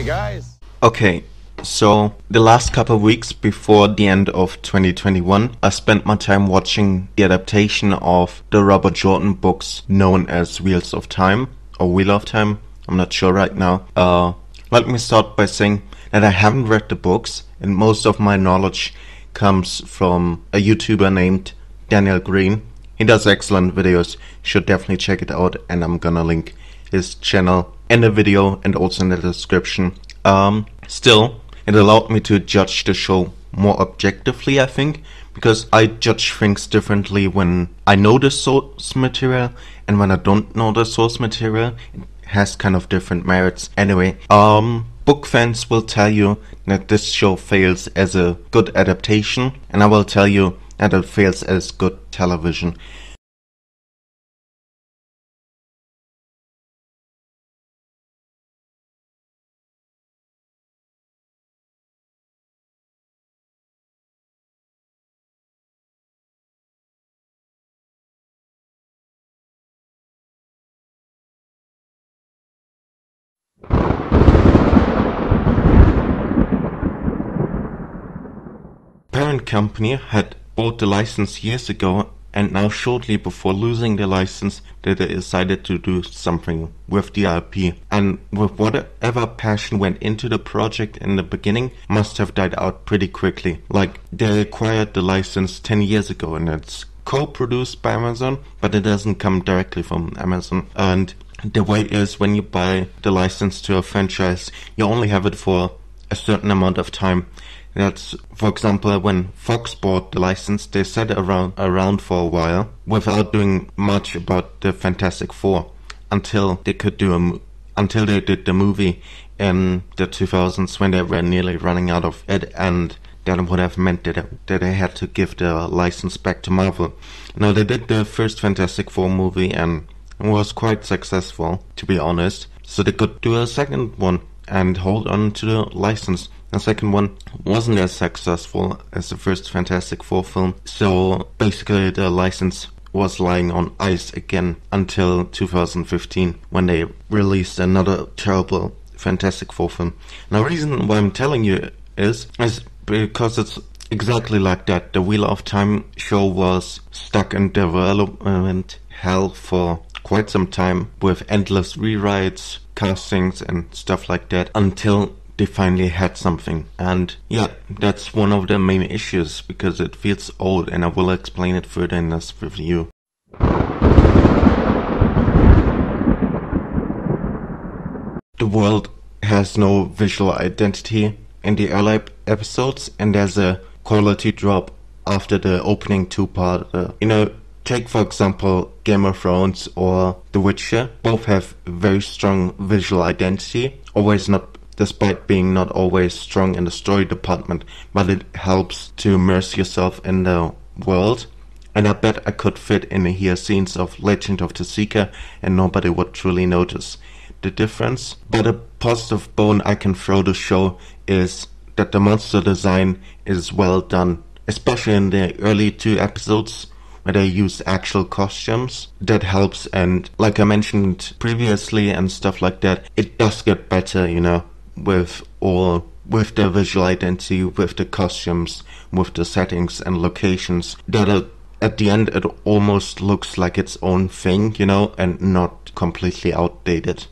Hey guys. Okay, so the last couple of weeks before the end of 2021, I spent my time watching the adaptation of the Robert Jordan books known as Wheels of Time or Wheel of Time. I'm not sure right now. Let me start by saying that I haven't read the books, and most of my knowledge comes from a YouTuber named Daniel Green. He does excellent videos. Should definitely check it out, and I'm gonna link his channel in the video and also in the description. Still, it allowed me to judge the show more objectively, I think, because I judge things differently when I know the source material and when I don't know the source material. It has kind of different merits. Anyway, book fans will tell you that this show fails as a good adaptation, and I will tell you that it fails as good television. Parent company had bought the license years ago, and now shortly before losing the license they decided to do something with the IP, and with whatever passion went into the project in the beginning must have died out pretty quickly. Like, they acquired the license 10 years ago and it's co-produced by Amazon, but it doesn't come directly from Amazon. And the way is, when you buy the license to a franchise, you only have it for a certain amount of time. That's, for example, when Fox bought the license, they sat around for a while without doing much about the Fantastic Four until they did the movie in the 2000s when they were nearly running out of it, and that would have meant that they had to give the license back to Marvel. Now, they did the first Fantastic Four movie and it was quite successful, to be honest, so they could do a second one and hold on to the license. The second one wasn't as successful as the first Fantastic Four film, so basically the license was lying on ice again until 2015 when they released another terrible Fantastic Four film. Now, the reason why I'm telling you is because it's exactly like that. The Wheel of Time show was stuck in development hell for quite some time with endless rewrites, castings and stuff like that until they finally had something. And yeah, that's one of the main issues because it feels old, and I will explain it further in this review. The world has no visual identity in the early episodes, and there's a quality drop after the opening two-part. Take for example Game of Thrones or The Witcher. Both have very strong visual identity, despite being not always strong in the story department, but it helps to immerse yourself in the world. And I bet I could fit in here scenes of Legend of the Seeker and nobody would truly notice the difference. But a positive bone I can throw the show is that the monster design is well done, especially in the early 2 episodes where they use actual costumes. That helps, and like I mentioned previously and stuff like that, it does get better, with the visual identity, with the costumes, with the settings and locations, that at the end it almost looks like its own thing, and not completely outdated.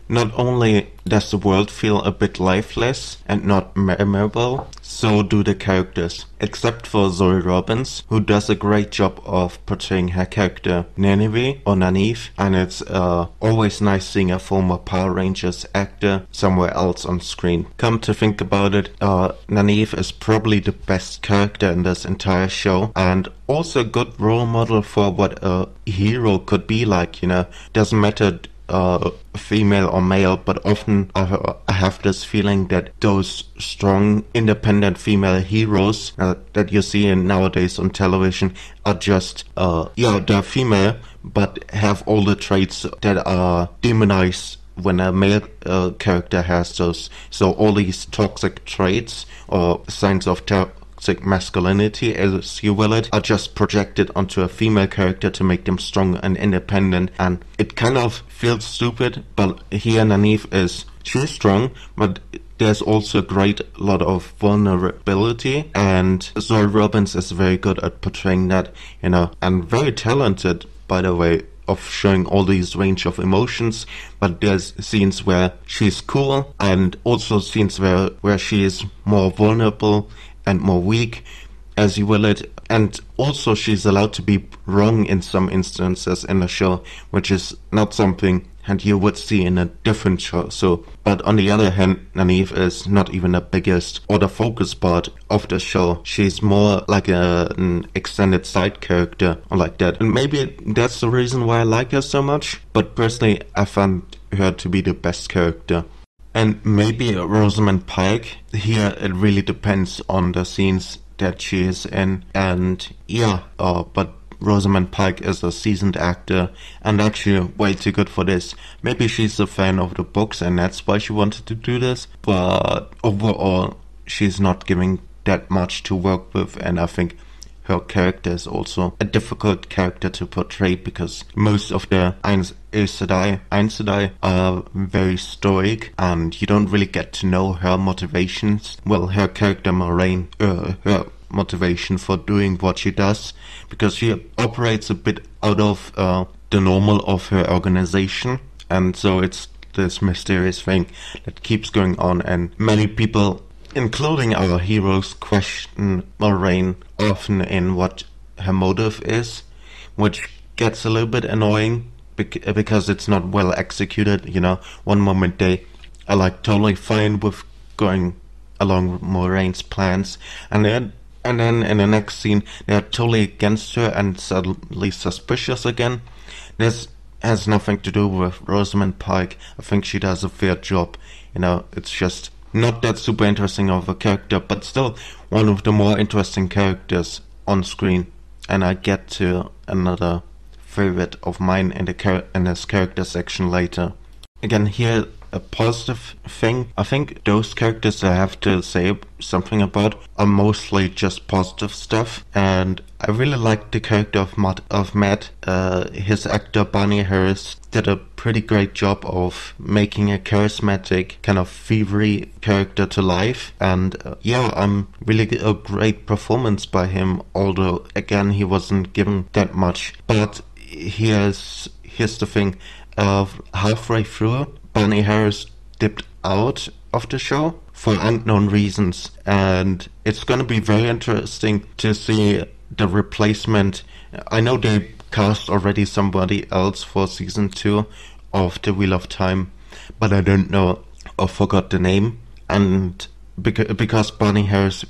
Not only does the world feel a bit lifeless and not memorable, so do the characters. Except for Zoe Robbins, who does a great job of portraying her character Nanive, and it's always nice seeing a former Power Rangers actor somewhere else on screen. Come to think about it, Nanive is probably the best character in this entire show, and also a good role model for what a hero could be like, Doesn't matter female or male, but often I have this feeling that those strong independent female heroes that you see nowadays on television are just they're female but have all the traits that are demonized when a male character has those. So all these toxic traits or signs of toxic masculinity, as you will it, are just projected onto a female character to make them strong and independent, and it kind of feels stupid, but here Nynaeve she's strong, but there's also a great lot of vulnerability, and Zoe Robbins is very good at portraying that, and very talented, by the way, of showing all these range of emotions. But there's scenes where she's cool, and also scenes where she is more vulnerable and more weak, as you will it. And also she's allowed to be wrong in some instances in the show, which is not something and you would see in a different show. But on the other hand, Nynaeve is not even the biggest or the focus part of the show. She's more like an extended side character or like that. And maybe that's the reason why I like her so much. But personally, I found her to be the best character. And maybe Rosamund Pike, here it really depends on the scenes that she is in. And but Rosamund Pike is a seasoned actor and actually way too good for this. Maybe she's a fan of the books and that's why she wanted to do this, but overall she's not giving that much to work with, and I think her character is also a difficult character to portray because most of the Aes Sedai are very stoic and you don't really get to know her motivations. Well, her character Moraine, her motivation for doing what she does, because she operates a bit out of the normal of her organization, and so it's this mysterious thing that keeps going on, and many people, including our heroes, question Moraine often in what her motive is, which gets a little bit annoying because it's not well executed. One moment they are like totally fine with going along Moraine's plans, and then in the next scene they're totally against her and suddenly suspicious again. This has nothing to do with Rosamund Pike. I think she does a fair job. It's just not that super interesting of a character, but still one of the more interesting characters on screen. And I get to another favorite of mine in this character section later. Again, here a positive thing. I think those characters I have to say something about are mostly just positive stuff, and I really like the character of Matt. His actor Barney Harris did a pretty great job of making a charismatic, kind of thievery character to life, and really a great performance by him, although again he wasn't given that much. But here's the thing, halfway through Barney Harris dipped out of the show for unknown reasons, and it's going to be very interesting to see the replacement. I know they cast already somebody else for season 2 of The Wheel of Time, but I don't know or forgot the name, and because Barney Harris,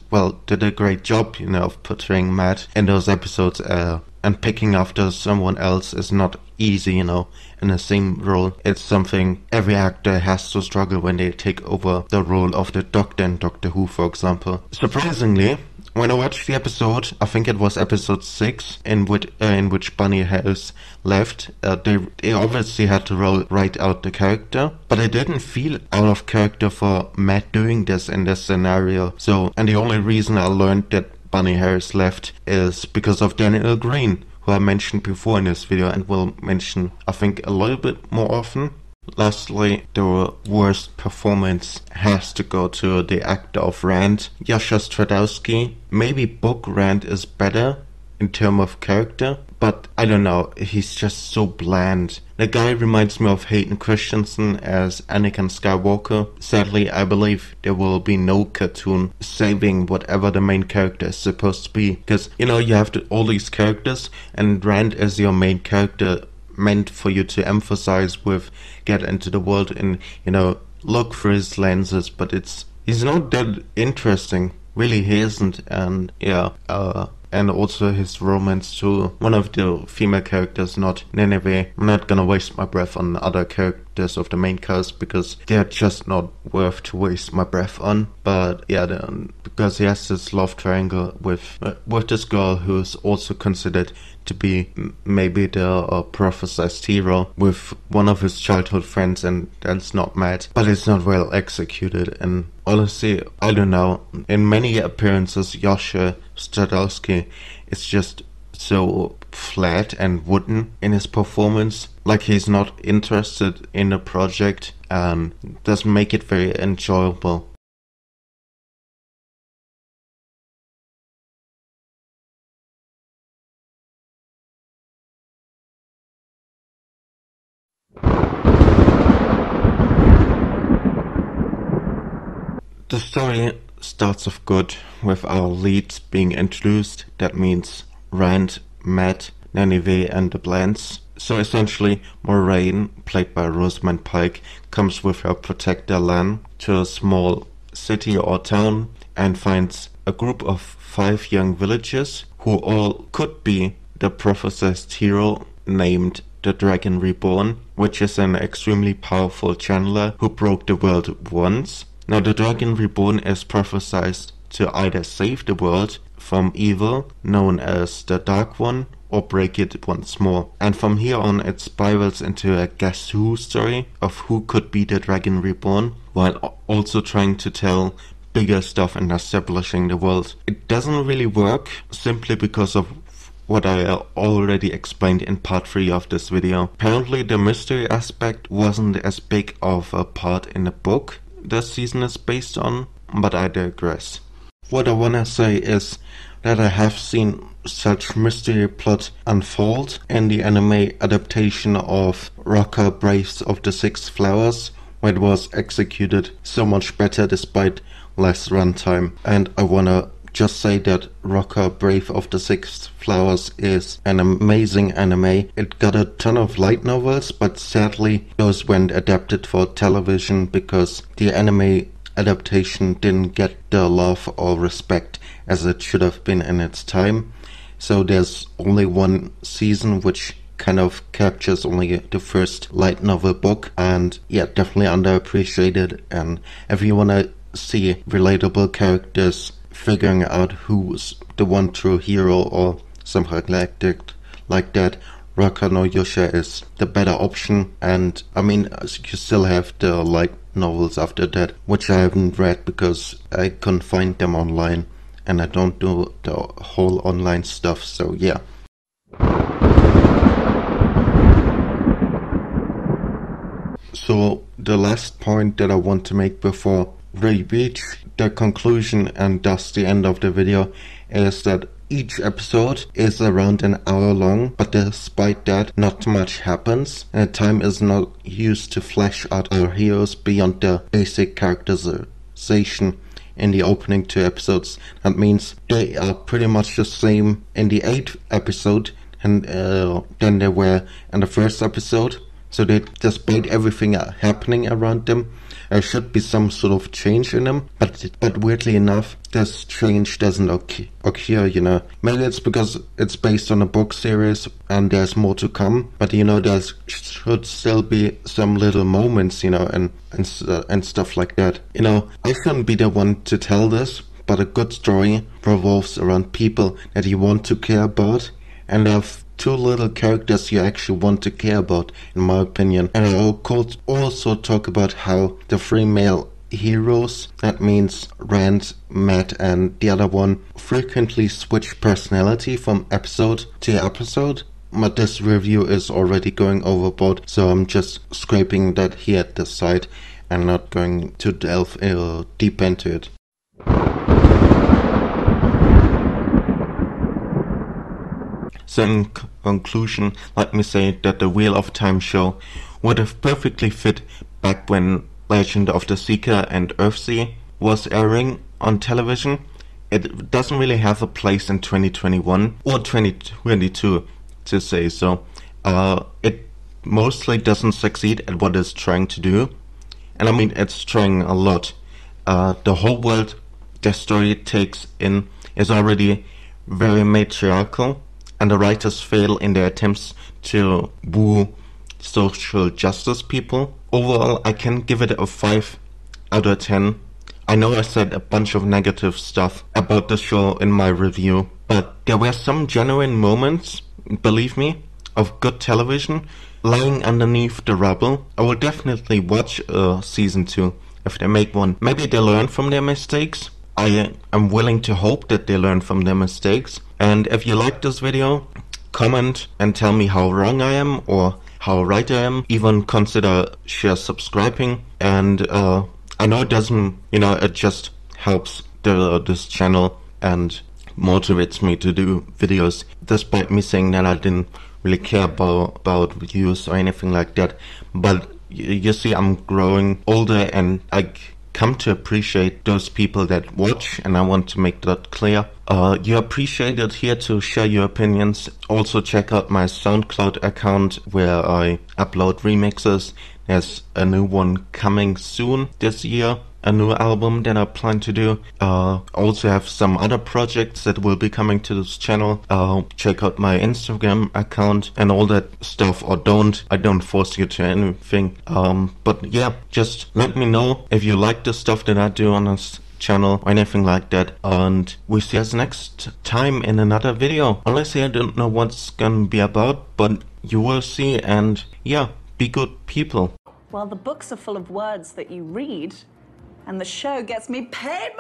did a great job, of portraying Matt in those episodes, and picking after someone else is not easy, in the same role. It's something every actor has to struggle when they take over the role of the Doctor in Doctor Who, for example. Surprisingly, when I watched the episode, I think it was episode 6, in which Barney Harris left, they obviously had to write out the character, but I didn't feel out of character for Matt doing this in this scenario. And the only reason I learned that Barney Harris left is because of Daniel Green, who I mentioned before in this video and will mention, I think, a little bit more often. Lastly, the worst performance has to go to the actor of Rand, Yasha Stradowski. Maybe book Rand is better in terms of character, but I don't know, he's just so bland. The guy reminds me of Hayden Christensen as Anakin Skywalker. Sadly, I believe there will be no cartoon saving whatever the main character is supposed to be, because you have all these characters, and Rand is your main character, meant for you to emphasize with, get into the world and look through his lenses, but he's not that interesting. Really, he isn't. And and also his romance to one of the female characters, not Nineveh. I'm not gonna waste my breath on other characters of the main cast because they're just not worth to waste my breath on. But yeah, because he has this love triangle with this girl who's also considered to be maybe the prophesized hero with one of his childhood friends, and that's not mad, but it's not well executed. And honestly, I don't know, in many appearances Joshua Stradowski is just so flat and wooden in his performance, like he's not interested in the project, and doesn't make it very enjoyable. The story starts off good with our leads being introduced. That means Rand, Matt, Nineveh, and the Blends. So essentially, Moraine, played by Rosamund Pike, comes with her protector Lan to a small city or town and finds a group of 5 young villagers who all could be the prophesized hero named the Dragon Reborn, which is an extremely powerful channeler who broke the world once. Now, the Dragon Reborn is prophesied to either save the world from evil, known as the Dark One, or break it once more. And from here on, it spirals into a Guess Who story of who could be the Dragon Reborn, while also trying to tell bigger stuff and establishing the world. It doesn't really work, simply because of what I already explained in part 3 of this video. Apparently, the mystery aspect wasn't as big of a part in the book this season is based on, but I digress. What I wanna say is that I have seen such mystery plot unfold in the anime adaptation of Rocker Braves of the Six Flowers, where it was executed so much better despite less runtime. And I wanna just say that Rocker Brave of the Six Flowers is an amazing anime. It got a ton of light novels, but sadly those weren't adapted for television because the anime adaptation didn't get the love or respect as it should have been in its time. So there's only one season which kind of captures only the first light novel book, and yeah, definitely underappreciated. And if you wanna see relatable characters figuring out who's the one true hero or something like that, Raka no Yusha is the better option. And I mean, you still have the light novels after that, which I haven't read because I couldn't find them online, and I don't do the whole online stuff, so yeah. So the last point that I want to make before we reach the conclusion and thus the end of the video is that each episode is around an hour long, but despite that, not much happens, and time is not used to flesh out our heroes beyond the basic characterization in the opening 2 episodes. That means they are pretty much the same in the 8th episode and than they were in the first episode. So that despite everything happening around them, there should be some sort of change in them, but weirdly enough, this change doesn't occur, you know. Maybe it's because it's based on a book series and there's more to come, but you know, there should still be some little moments, you know, and stuff like that. You know, I shouldn't be the one to tell this, but a good story revolves around people that you want to care about, and there are 2 little characters you actually want to care about, in my opinion. And I could also talk about how the 3 male heroes, that means Rand, Matt, and the other one, frequently switch personality from episode to episode. But this review is already going overboard, so I'm just scraping that here at the side and not going to delve deep into it. So in conclusion, let me say that the Wheel of Time show would have perfectly fit back when Legend of the Seeker and Earthsea was airing on television. It doesn't really have a place in 2021 or 2022 to say so. It mostly doesn't succeed at what it's trying to do. And I mean, it's trying a lot. The whole world the story takes in is already very matriarchal, and the writers fail in their attempts to woo social justice people. Overall, I can give it a 5 out of 10. I know I said a bunch of negative stuff about the show in my review, but there were some genuine moments, believe me, of good television lying underneath the rubble. I will definitely watch season 2 if they make one. Maybe they learn from their mistakes. I am willing to hope that they learn from their mistakes. And if you like this video, comment and tell me how wrong I am or how right I am. Even consider share subscribing. And I know it doesn't, it just helps this channel and motivates me to do videos, despite me saying that I didn't really care about views or anything like that. But you see, I'm growing older and I come to appreciate those people that watch, and I want to make that clear. You appreciate it here to share your opinions. Also check out my SoundCloud account where I upload remixes. There's a new one coming soon this year, a new album that I plan to do. Also have some other projects that will be coming to this channel. Check out my Instagram account and all that stuff, or don't. I don't force you to anything. But yeah, just let me know if you like the stuff that I do on this channel or anything like that, and we see us next time in another video. Honestly, I don't know what's gonna be about, but you will see. And yeah, be good people. Well, the books are full of words that you read, and the show gets me paid